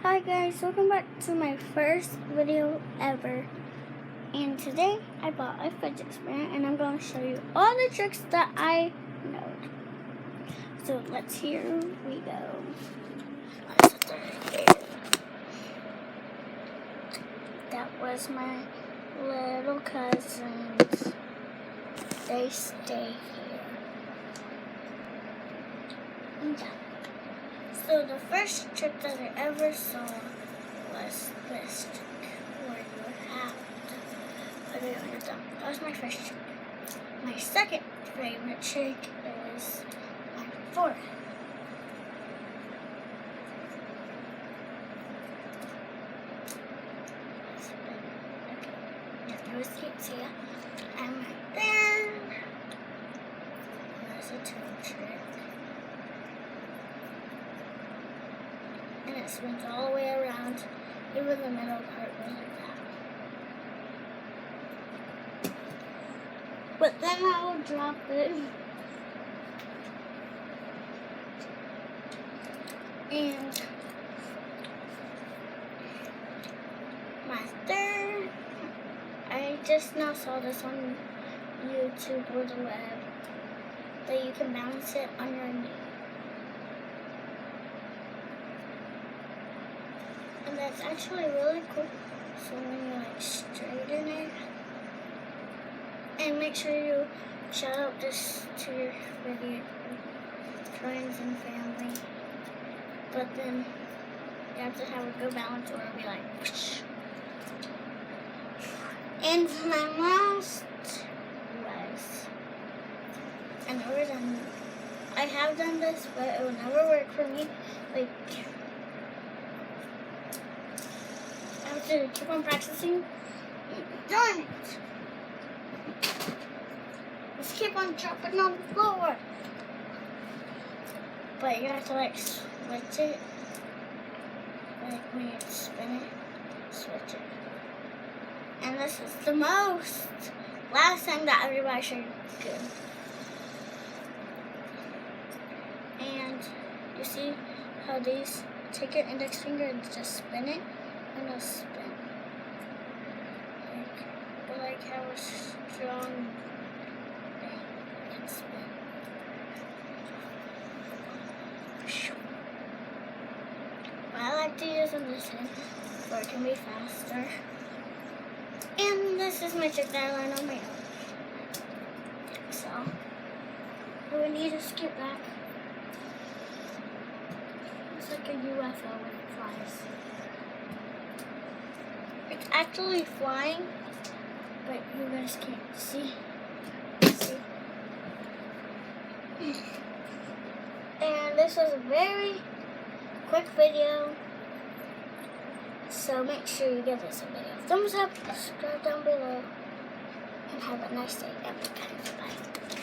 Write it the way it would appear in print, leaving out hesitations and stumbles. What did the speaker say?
Hi guys, welcome back to my first video ever. And today I bought a fidget spinner and I'm going to show you all the tricks that I know. So here we go. That was my little cousins. They stay here. Yeah. So the first trick that I ever saw was this trick where you have to put it on your thumb. That was my first trick. My second favorite trick is my forehead. Okay, you can't see it. And then there's a toe trick. And it spins all the way around. Even the middle part was like that. But then I will drop it. And my third, I just now saw this on YouTube or the web, that you can balance it on your knee. And that's actually really cool. So when you straighten it, and make sure you shout out this to your friends and family. But then you have to have a good balance or it'll be like whoosh. And my last was, I have done this, but it will never work for me. To keep on practicing. Darn it! Let's keep on dropping on the floor. But you have to switch it. When you spin it, switch it. And this is the last time that everybody should do. And you see how these, take your index finger and just spin it. And it'll spin. Like how a strong thing can spin. But I like to use them this end so it can be faster. And this is my trick that I learned on my own. So, we need to skip back. It's like a UFO when it flies. It's actually flying, but you guys can't see. And this was a very quick video, so make sure you give this a video thumbs up, subscribe down below, and have a nice day, everybody. Bye.